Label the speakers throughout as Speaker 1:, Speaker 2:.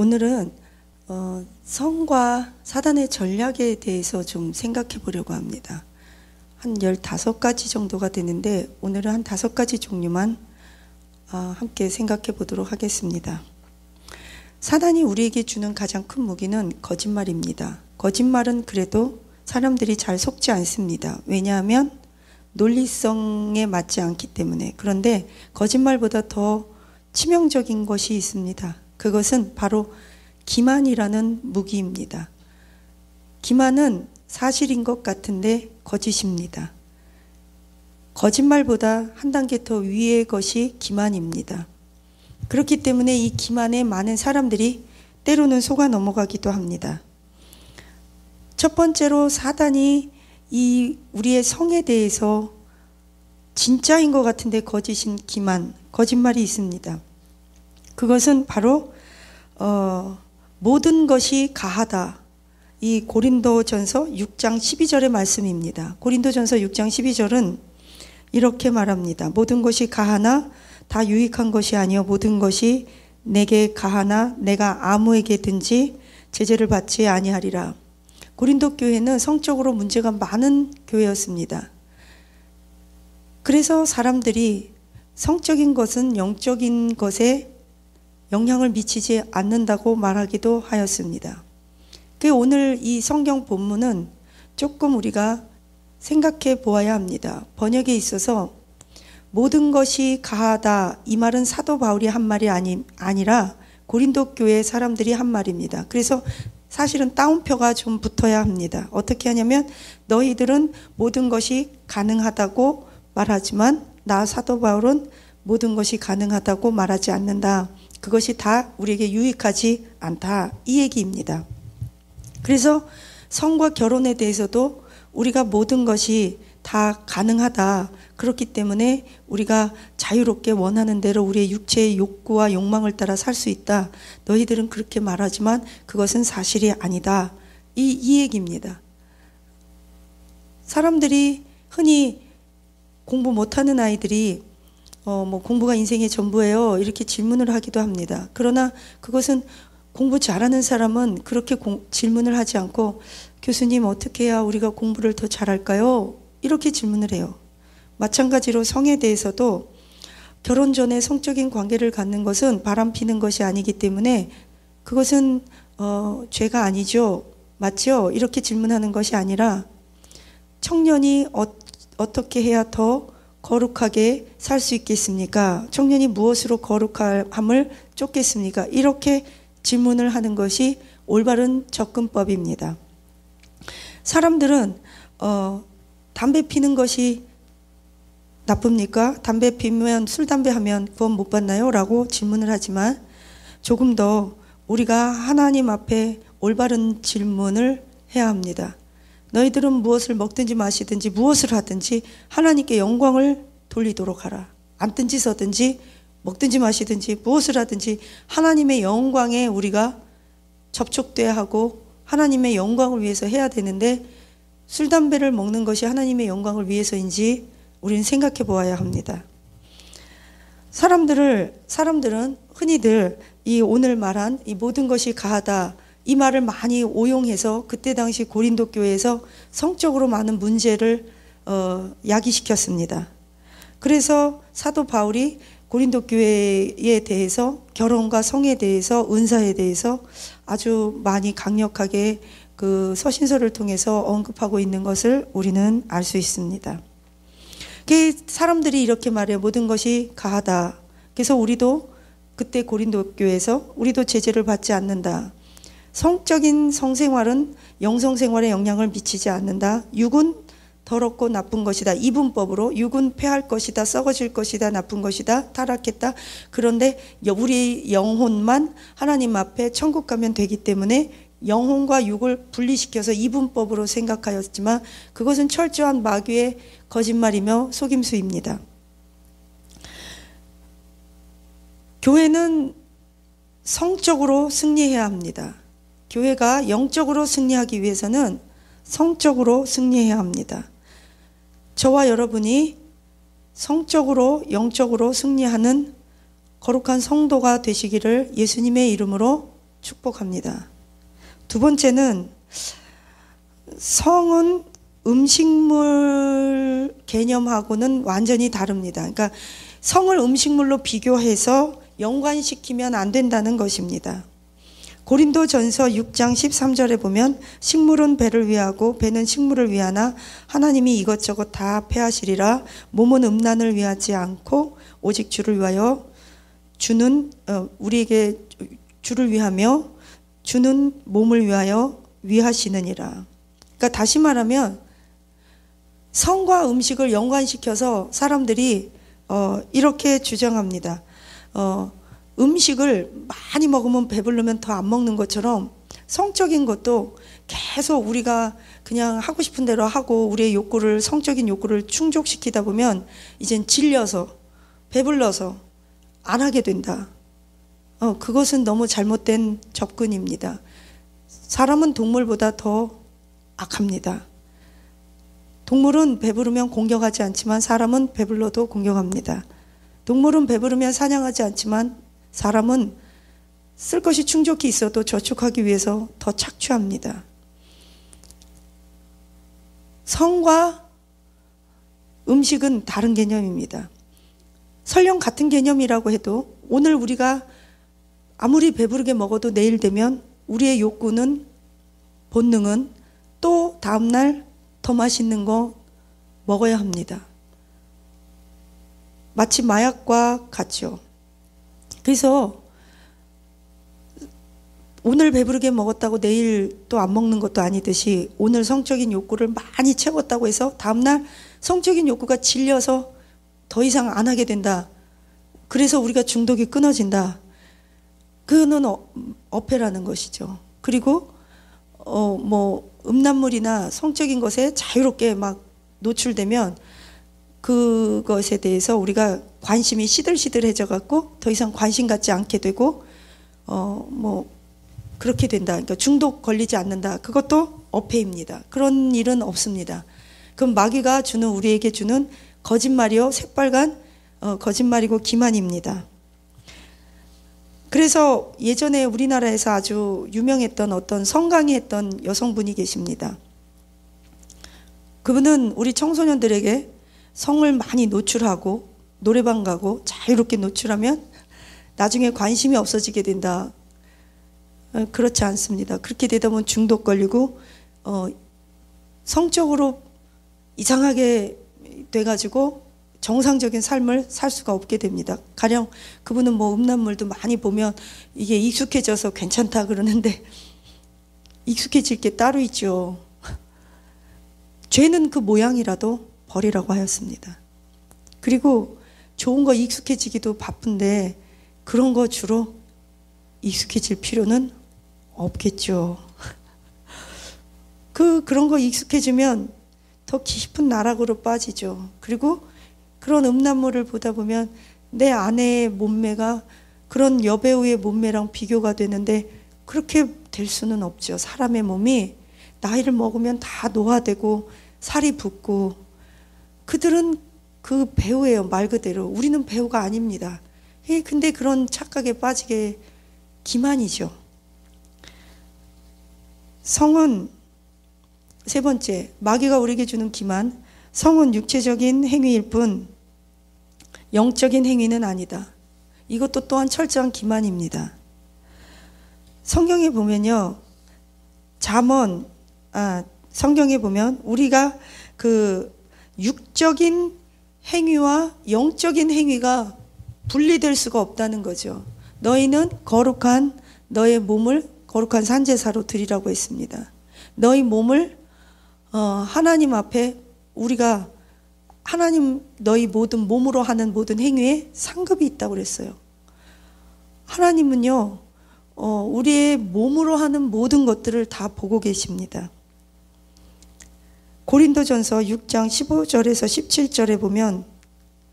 Speaker 1: 오늘은 성과 사단의 전략에 대해서 좀 생각해 보려고 합니다. 한 15가지 정도가 되는데 오늘은 한 5가지 종류만 함께 생각해 보도록 하겠습니다. 사단이 우리에게 주는 가장 큰 무기는 거짓말입니다. 거짓말은 그래도 사람들이 잘 속지 않습니다. 왜냐하면 논리성에 맞지 않기 때문에. 그런데 거짓말보다 더 치명적인 것이 있습니다. 그것은 바로 기만이라는 무기입니다. 기만은 사실인 것 같은데 거짓입니다. 거짓말보다 한 단계 더 위의 것이 기만입니다. 그렇기 때문에 이 기만에 많은 사람들이 때로는 속아 넘어가기도 합니다. 첫 번째로 사단이 이 우리의 성에 대해서 진짜인 것 같은데 거짓인 기만, 거짓말이 있습니다. 그것은 바로 모든 것이 가하다. 이 고린도전서 6장 12절의 말씀입니다. 고린도전서 6장 12절은 이렇게 말합니다. 모든 것이 가하나 다 유익한 것이 아니요 모든 것이 내게 가하나 내가 아무에게든지 제재를 받지 아니하리라. 고린도 교회는 성적으로 문제가 많은 교회였습니다. 그래서 사람들이 성적인 것은 영적인 것에 영향을 미치지 않는다고 말하기도 하였습니다. 오늘 이 성경 본문은 조금 우리가 생각해 보아야 합니다. 번역에 있어서 모든 것이 가하다, 이 말은 사도 바울이 한 말이 아니라 고린도 교회 사람들이 한 말입니다. 그래서 사실은 따옴표가 좀 붙어야 합니다. 어떻게 하냐면 너희들은 모든 것이 가능하다고 말하지만 나 사도 바울은 모든 것이 가능하다고 말하지 않는다. 그것이 다 우리에게 유익하지 않다. 이 얘기입니다. 그래서 성과 결혼에 대해서도 우리가 모든 것이 다 가능하다. 그렇기 때문에 우리가 자유롭게 원하는 대로 우리의 육체의 욕구와 욕망을 따라 살 수 있다. 너희들은 그렇게 말하지만 그것은 사실이 아니다. 이 얘기입니다. 사람들이 흔히 공부 못하는 아이들이 공부가 인생의 전부예요. 이렇게 질문을 하기도 합니다. 그러나 그것은 공부 잘하는 사람은 그렇게 질문을 하지 않고 교수님 어떻게 해야 우리가 공부를 더 잘할까요? 이렇게 질문을 해요. 마찬가지로 성에 대해서도 결혼 전에 성적인 관계를 갖는 것은 바람피는 것이 아니기 때문에 그것은 죄가 아니죠. 맞죠? 이렇게 질문하는 것이 아니라 청년이 어떻게 해야 더 거룩하게 살 수 있겠습니까? 청년이 무엇으로 거룩함을 쫓겠습니까? 이렇게 질문을 하는 것이 올바른 접근법입니다. 사람들은 담배 피는 것이 나쁩니까? 담배 피면 술, 담배 하면 구원 못 받나요? 라고 질문을 하지만 조금 더 우리가 하나님 앞에 올바른 질문을 해야 합니다. 너희들은 무엇을 먹든지 마시든지 무엇을 하든지 하나님께 영광을 돌리도록 하라. 앉든지 서든지 먹든지 마시든지 무엇을 하든지 하나님의 영광에 우리가 접촉돼야 하고 하나님의 영광을 위해서 해야 되는데 술, 담배를 먹는 것이 하나님의 영광을 위해서인지 우리는 생각해 보아야 합니다. 사람들은 흔히들 이 오늘 말한 이 모든 것이 가하다 이 말을 많이 오용해서 그때 당시 고린도 교회에서 성적으로 많은 문제를 야기시켰습니다. 그래서 사도 바울이 고린도 교회에 대해서 결혼과 성에 대해서 은사에 대해서 아주 많이 강력하게 그 서신서를 통해서 언급하고 있는 것을 우리는 알 수 있습니다. 사람들이 이렇게 말해요. 모든 것이 가하다. 그래서 우리도 그때 고린도 교회에서 우리도 제재를 받지 않는다. 성적인 성생활은 영성생활에 영향을 미치지 않는다. 육은 더럽고 나쁜 것이다. 이분법으로 육은 패할 것이다. 썩어질 것이다. 나쁜 것이다. 타락했다. 그런데 우리 영혼만 하나님 앞에 천국 가면 되기 때문에 영혼과 육을 분리시켜서 이분법으로 생각하였지만 그것은 철저한 마귀의 거짓말이며 속임수입니다. 교회는 성적으로 승리해야 합니다. 교회가 영적으로 승리하기 위해서는 성적으로 승리해야 합니다. 저와 여러분이 성적으로 영적으로 승리하는 거룩한 성도가 되시기를 예수님의 이름으로 축복합니다. 두 번째는 성은 음식물 개념하고는 완전히 다릅니다. 그러니까 성을 음식물로 비교해서 연관시키면 안 된다는 것입니다. 고린도전서 6장 13절에 보면 식물은 배를 위하고 배는 식물을 위하나 하나님이 이것저것 다 패하시리라. 몸은 음란을 위하지 않고 오직 주를 위하여 우리에게 주를 위하며 주는 몸을 위하여 위하시느니라. 그러니까 다시 말하면 성과 음식을 연관시켜서 사람들이 이렇게 주장합니다. 음식을 많이 먹으면 배부르면 더 안 먹는 것처럼 성적인 것도 계속 우리가 그냥 하고 싶은 대로 하고 우리의 성적인 욕구를 충족시키다 보면 이젠 질려서 배불러서 안 하게 된다. 그것은 너무 잘못된 접근입니다. 사람은 동물보다 더 악합니다. 동물은 배부르면 공격하지 않지만 사람은 배불러도 공격합니다. 동물은 배부르면 사냥하지 않지만 사람은 쓸 것이 충족히 있어도 저축하기 위해서 더 착취합니다. 성과 음식은 다른 개념입니다. 설령 같은 개념이라고 해도 오늘 우리가 아무리 배부르게 먹어도 내일 되면 우리의 욕구는, 본능은 또 다음날 더 맛있는 거 먹어야 합니다. 마치 마약과 같죠. 그래서 오늘 배부르게 먹었다고 내일 또 안 먹는 것도 아니듯이 오늘 성적인 욕구를 많이 채웠다고 해서 다음날 성적인 욕구가 질려서 더 이상 안 하게 된다. 그래서 우리가 중독이 끊어진다. 그거는 어폐라는 것이죠. 그리고 음란물이나 성적인 것에 자유롭게 막 노출되면 그것에 대해서 우리가 관심이 시들시들해져 갖고 더 이상 관심 갖지 않게 되고 그렇게 된다. 그러니까 중독 걸리지 않는다. 그것도 어폐입니다. 그런 일은 없습니다. 그럼 마귀가 우리에게 주는 거짓말이요, 새빨간 거짓말이고 기만입니다. 그래서 예전에 우리나라에서 아주 유명했던 어떤 성강의했던 여성분이 계십니다. 그분은 우리 청소년들에게 성을 많이 노출하고 노래방 가고 자유롭게 노출하면 나중에 관심이 없어지게 된다. 그렇지 않습니다. 그렇게 되다 보면 중독 걸리고 성적으로 이상하게 돼가지고 정상적인 삶을 살 수가 없게 됩니다. 가령 그분은 음란물도 많이 보면 이게 익숙해져서 괜찮다 그러는데 익숙해질 게 따로 있죠. 죄는 그 모양이라도 버리라고 하였습니다. 그리고 좋은 거 익숙해지기도 바쁜데 그런 거 주로 익숙해질 필요는 없겠죠. 그런 거 익숙해지면 더 깊은 나락으로 빠지죠. 그리고 그런 음란물을 보다 보면 내 아내의 몸매가 그런 여배우의 몸매랑 비교가 되는데 그렇게 될 수는 없죠. 사람의 몸이 나이를 먹으면 다 노화되고 살이 붓고 그들은 그 배우예요. 말 그대로. 우리는 배우가 아닙니다. 근데 그런 착각에 빠지게 기만이죠. 성은 세 번째, 마귀가 우리에게 주는 기만. 성은 육체적인 행위일 뿐 영적인 행위는 아니다. 이것도 또한 철저한 기만입니다. 성경에 보면요, 성경에 보면 우리가 그 육적인 행위와 영적인 행위가 분리될 수가 없다는 거죠. 너희는 거룩한 너의 몸을 거룩한 산제사로 드리라고 했습니다. 너희 몸을 하나님 앞에 우리가 하나님 너희 모든 몸으로 하는 모든 행위에 상급이 있다고 그랬어요. 하나님은요, 우리의 몸으로 하는 모든 것들을 다 보고 계십니다. 고린도전서 6장 15절에서 17절에 보면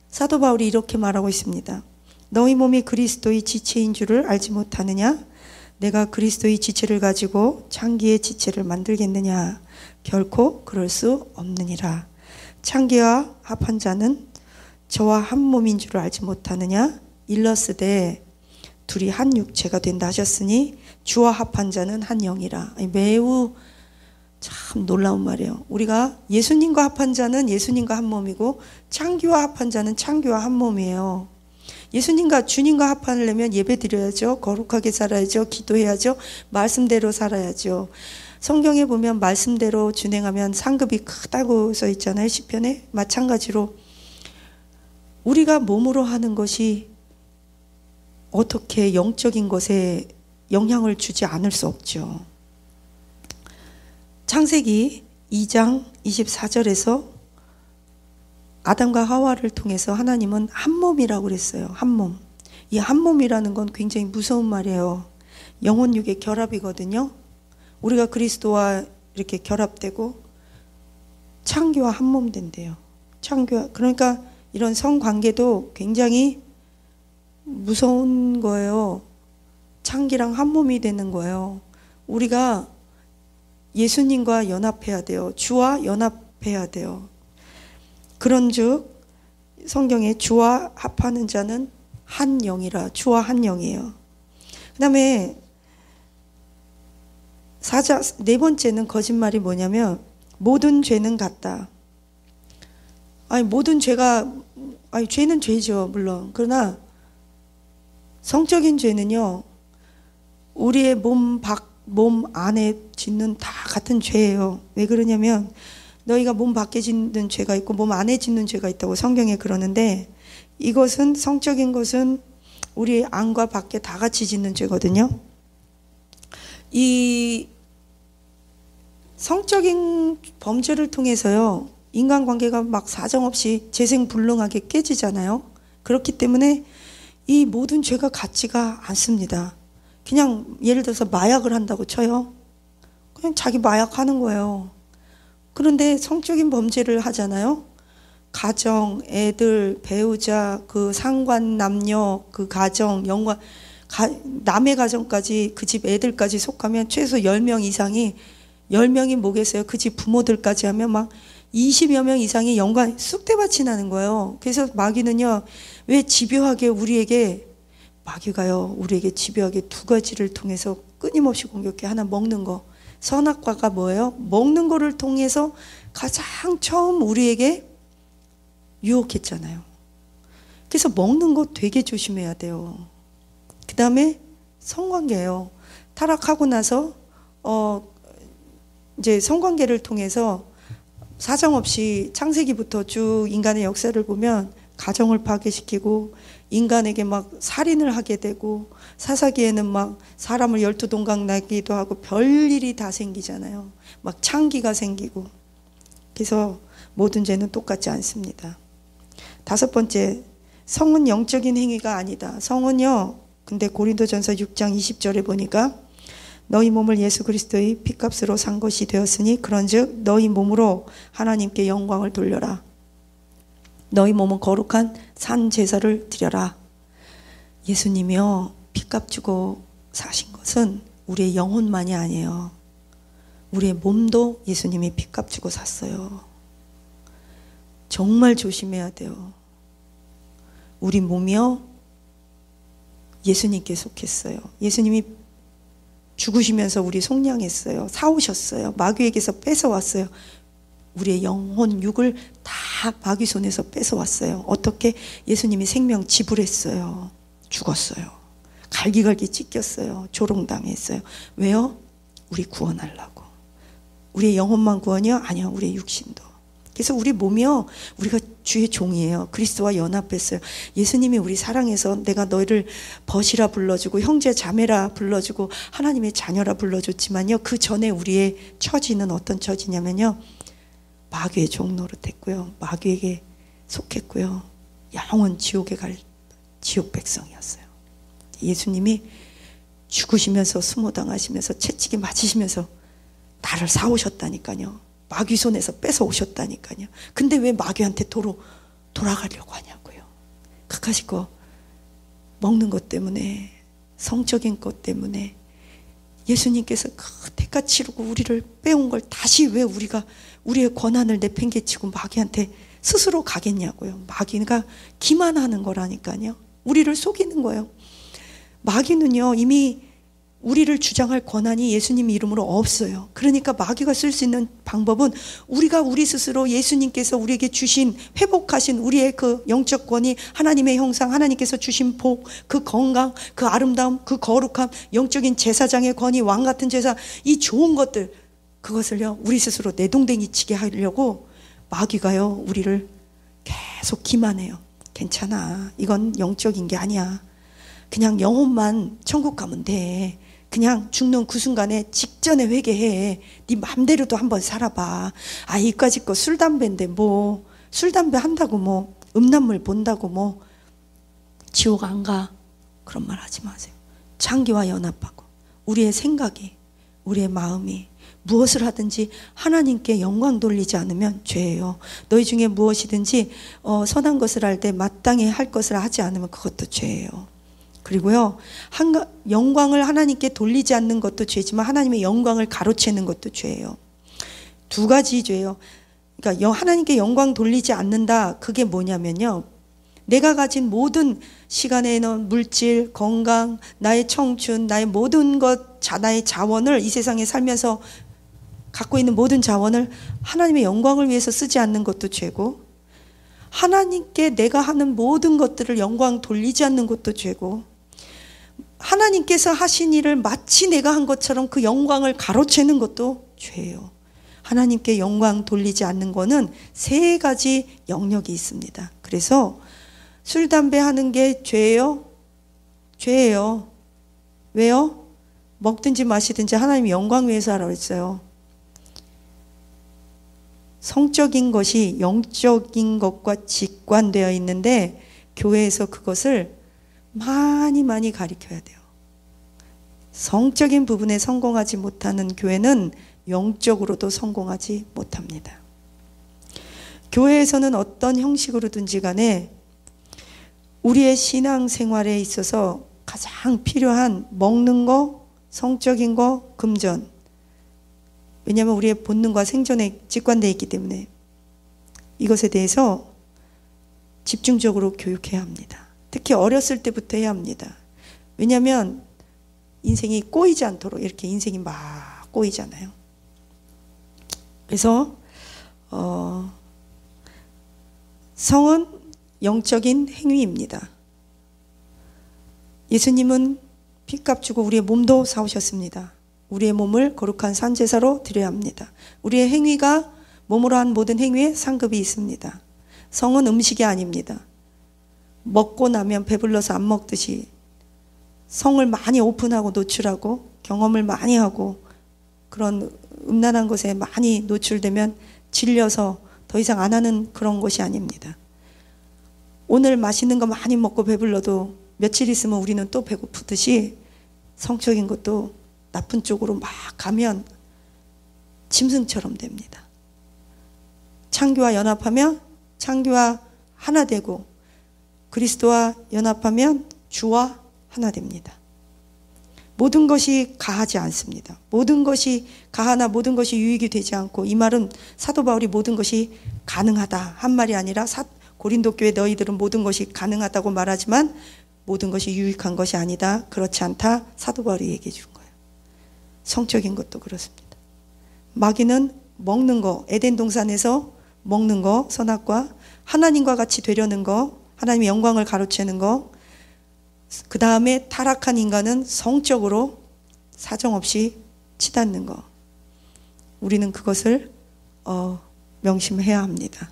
Speaker 1: 사도 바울이 이렇게 말하고 있습니다. 너희 몸이 그리스도의 지체인 줄을 알지 못하느냐? 내가 그리스도의 지체를 가지고 창기의 지체를 만들겠느냐? 결코 그럴 수 없느니라. 창기와 합한 자는 저와 한 몸인 줄을 알지 못하느냐? 일러스되 둘이 한 육체가 된다 하셨으니 주와 합한 자는 한 영이라. 매우 참 놀라운 말이에요. 우리가 예수님과 합한 자는 예수님과 한 몸이고 창기와 합한 자는 창기와 한 몸이에요. 예수님과 주님과 합하려면 예배 드려야죠. 거룩하게 살아야죠. 기도해야죠. 말씀대로 살아야죠. 성경에 보면 말씀대로 준행하면 상급이 크다고 써 있잖아요. 시편에. 마찬가지로 우리가 몸으로 하는 것이 어떻게 영적인 것에 영향을 주지 않을 수 없죠. 창세기 2장 24절에서 아담과 하와를 통해서 하나님은 한 몸이라고 그랬어요. 한 몸. 이 한 몸이라는 건 굉장히 무서운 말이에요. 영혼 육의 결합이거든요. 우리가 그리스도와 이렇게 결합되고 창기와 한 몸 된대요. 창기와, 그러니까 이런 성관계도 굉장히 무서운 거예요. 창기랑 한 몸이 되는 거예요. 우리가 예수님과 연합해야 돼요. 주와 연합해야 돼요. 그런즉 성경에 주와 합하는 자는 한 영이라. 주와 한 영이에요. 그 다음에 네 번째는 거짓말이 뭐냐면 모든 죄는 같다. 모든 죄가, 죄는 죄죠, 물론. 그러나 성적인 죄는요, 우리의 몸 안에 짓는 다 같은 죄예요. 왜 그러냐면 너희가 몸 밖에 짓는 죄가 있고 몸 안에 짓는 죄가 있다고 성경에 그러는데, 이것은 성적인 것은 우리 안과 밖에 다 같이 짓는 죄거든요. 이 성적인 범죄를 통해서요, 인간관계가 막 사정없이 재생불능하게 깨지잖아요. 그렇기 때문에 이 모든 죄가 같지가 않습니다. 그냥 예를 들어서 마약을 한다고 쳐요. 그냥 자기 마약하는 거예요. 그런데 성적인 범죄를 하잖아요. 가정, 애들, 배우자, 그 상관, 남녀, 그 가정, 연관, 남의 가정까지, 그 집 애들까지 속하면 최소 10명 이상이, 10명이 뭐겠어요? 그 집 부모들까지 하면 막 20여 명 이상이 쑥대밭이 나는 거예요. 그래서 마귀는요, 왜 집요하게 우리에게, 마귀가요, 우리에게 집요하게 두 가지를 통해서 끊임없이 공격해. 하나, 먹는 거. 선악과가 뭐예요? 먹는 거를 통해서 가장 처음 우리에게 유혹했잖아요. 그래서 먹는 거 되게 조심해야 돼요. 그 다음에 성관계예요. 타락하고 나서 이제 성관계를 통해서 사정없이 창세기부터 쭉 인간의 역사를 보면 가정을 파괴시키고 인간에게 막 살인을 하게 되고, 사사기에는 막 사람을 12동강 나기도 하고 별일이 다 생기잖아요. 막 창기가 생기고. 그래서 모든 죄는 똑같지 않습니다. 다섯 번째, 성은 영적인 행위가 아니다. 성은요, 근데 고린도전서 6장 20절에 보니까 너희 몸을 예수 그리스도의 피값으로 산 것이 되었으니 그런즉 너희 몸으로 하나님께 영광을 돌려라. 너희 몸은 거룩한 산 제사를 드려라. 예수님이요, 피값 주고 사신 것은 우리의 영혼만이 아니에요. 우리의 몸도 예수님이 피값 주고 샀어요. 정말 조심해야 돼요. 우리 몸이요, 예수님께 속했어요. 예수님이 죽으시면서 우리 속량했어요. 사오셨어요. 마귀에게서 뺏어왔어요. 우리의 영혼, 육을 다 마귀 손에서 뺏어왔어요. 어떻게? 예수님이 생명 지불했어요. 죽었어요. 갈기갈기 찢겼어요. 조롱당했어요. 왜요? 우리 구원하려고. 우리의 영혼만 구원이요? 아니요. 우리의 육신도. 그래서 우리 몸이요, 우리가 주의 종이에요. 그리스도와 연합했어요. 예수님이 우리 사랑해서 내가 너희를 벗이라 불러주고 형제 자매라 불러주고 하나님의 자녀라 불러줬지만요, 그 전에 우리의 처지는 어떤 처지냐면요, 마귀의 종 노릇했고요, 마귀에게 속했고요, 영원 지옥에 갈 지옥 백성이었어요. 예수님이 죽으시면서 수모당하시면서 채찍이 맞으시면서 나를 사오셨다니까요. 마귀 손에서 뺏어오셨다니까요. 근데 왜 마귀한테 돌아가려고 하냐고요. 그까짓 거 먹는 것 때문에, 성적인 것 때문에 예수님께서 그 대가 치르고 우리를 빼온 걸 다시 왜 우리가 우리의 권한을 내팽개치고 마귀한테 스스로 가겠냐고요. 마귀가 기만하는 거라니까요. 우리를 속이는 거예요. 마귀는요, 이미 우리를 주장할 권한이 예수님 이름으로 없어요. 그러니까 마귀가 쓸 수 있는 방법은 우리가 우리 스스로 예수님께서 우리에게 주신, 회복하신 우리의 그 영적 권위, 하나님의 형상, 하나님께서 주신 복, 그 건강, 그 아름다움, 그 거룩함, 영적인 제사장의 권위, 왕 같은 제사, 이 좋은 것들, 그것을요 우리 스스로 내동댕이 치게 하려고 마귀가요 우리를 계속 기만해요. 괜찮아, 이건 영적인 게 아니야. 그냥 영혼만 천국 가면 돼. 그냥 죽는 그 순간에 직전에 회개해. 네 맘대로도 한번 살아봐. 아, 이까짓 거 술 담배인데 뭐 술 담배 한다고 뭐 음란물 본다고 뭐 지옥 안 가. 그런 말 하지 마세요. 창기와 연합하고 우리의 생각이, 우리의 마음이 무엇을 하든지 하나님께 영광 돌리지 않으면 죄예요. 너희 중에 무엇이든지 선한 것을 할 때 마땅히 할 것을 하지 않으면 그것도 죄예요. 그리고요, 영광을 하나님께 돌리지 않는 것도 죄지만 하나님의 영광을 가로채는 것도 죄예요. 두 가지 죄예요. 그러니까 하나님께 영광 돌리지 않는다, 그게 뭐냐면요, 내가 가진 모든 시간에는 물질, 건강, 나의 청춘, 나의 모든 것, 나의 자원을 이 세상에 살면서 갖고 있는 모든 자원을 하나님의 영광을 위해서 쓰지 않는 것도 죄고, 하나님께 내가 하는 모든 것들을 영광 돌리지 않는 것도 죄고, 하나님께서 하신 일을 마치 내가 한 것처럼 그 영광을 가로채는 것도 죄예요. 하나님께 영광 돌리지 않는 거는 세 가지 영역이 있습니다. 그래서 술, 담배 하는 게 죄예요? 죄예요. 왜요? 먹든지 마시든지 하나님의 영광 위해서 하라고 했어요. 성적인 것이 영적인 것과 직관되어 있는데 교회에서 그것을 많이 가르쳐야 돼요. 성적인 부분에 성공하지 못하는 교회는 영적으로도 성공하지 못합니다. 교회에서는 어떤 형식으로든지 간에 우리의 신앙생활에 있어서 가장 필요한 먹는 거, 성적인 거, 금전, 왜냐하면 우리의 본능과 생존에 직관되어 있기 때문에 이것에 대해서 집중적으로 교육해야 합니다. 특히 어렸을 때부터 해야 합니다. 왜냐하면 인생이 꼬이지 않도록, 이렇게 인생이 막 꼬이잖아요. 그래서 성은 영적인 행위입니다. 예수님은 핏값 주고 우리의 몸도 사오셨습니다. 우리의 몸을 거룩한 산제사로 드려야 합니다. 우리의 행위가 몸으로 한 모든 행위에 상급이 있습니다. 성은 음식이 아닙니다. 먹고 나면 배불러서 안 먹듯이 성을 많이 오픈하고 노출하고 경험을 많이 하고 그런 음란한 것에 많이 노출되면 질려서 더 이상 안 하는 그런 것이 아닙니다. 오늘 맛있는 거 많이 먹고 배불러도 며칠 있으면 우리는 또 배고프듯이 성적인 것도 나쁜 쪽으로 막 가면 짐승처럼 됩니다. 창기와 연합하면 창기와 하나 되고 그리스도와 연합하면 주와 하나 됩니다. 모든 것이 가하지 않습니다. 모든 것이 가하나 모든 것이 유익이 되지 않고, 이 말은 사도 바울이 모든 것이 가능하다 한 말이 아니라 고린도 교회 너희들은 모든 것이 가능하다고 말하지만 모든 것이 유익한 것이 아니다, 그렇지 않다, 사도 바울이 얘기해 준 거예요. 성적인 것도 그렇습니다. 마귀는 먹는 거, 에덴 동산에서 먹는 거, 선악과 하나님과 같이 되려는 거, 하나님의 영광을 가로채는 거, 그 다음에 타락한 인간은 성적으로 사정없이 치닫는 거. 우리는 그것을 명심해야 합니다.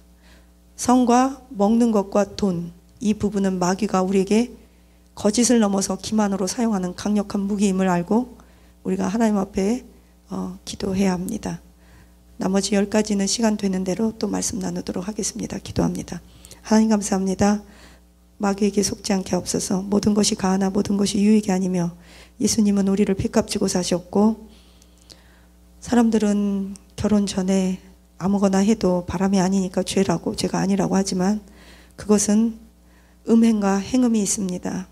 Speaker 1: 성과 먹는 것과 돈, 이 부분은 마귀가 우리에게 거짓을 넘어서 기만으로 사용하는 강력한 무기임을 알고 우리가 하나님 앞에 기도해야 합니다. 나머지 10가지는 시간 되는 대로 또 말씀 나누도록 하겠습니다. 기도합니다. 하나님 감사합니다. 마귀에게 속지 않게 하옵소서. 모든 것이 가하나 모든 것이 유익이 아니며, 예수님은 우리를 핏값 주고 사셨고, 사람들은 결혼 전에 아무거나 해도 바람이 아니니까 죄라고, 죄가 아니라고 하지만 그것은 음행과 행음이 있습니다.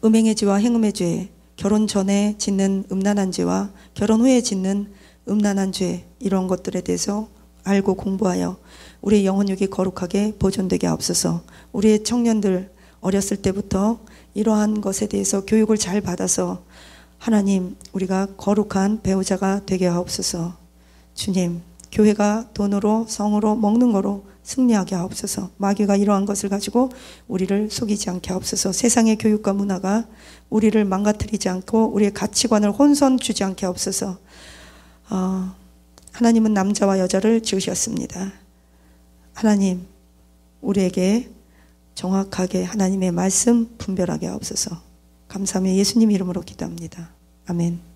Speaker 1: 음행의 죄와 행음의 죄, 결혼 전에 짓는 음란한 죄와 결혼 후에 짓는 음란한 죄, 이런 것들에 대해서 알고 공부하여 우리의 영혼육이 거룩하게 보존되게 하옵소서. 우리의 청년들, 어렸을 때부터 이러한 것에 대해서 교육을 잘 받아서 하나님, 우리가 거룩한 배우자가 되게 하옵소서. 주님, 교회가 돈으로 성으로 먹는 거로 승리하게 하옵소서. 마귀가 이러한 것을 가지고 우리를 속이지 않게 하옵소서. 세상의 교육과 문화가 우리를 망가뜨리지 않고 우리의 가치관을 혼선 주지 않게 하옵소서. 하나님은 남자와 여자를 지으셨습니다. 하나님, 우리에게 정확하게 하나님의 말씀 분별하게 하옵소서. 감사하며 예수님 이름으로 기도합니다. 아멘.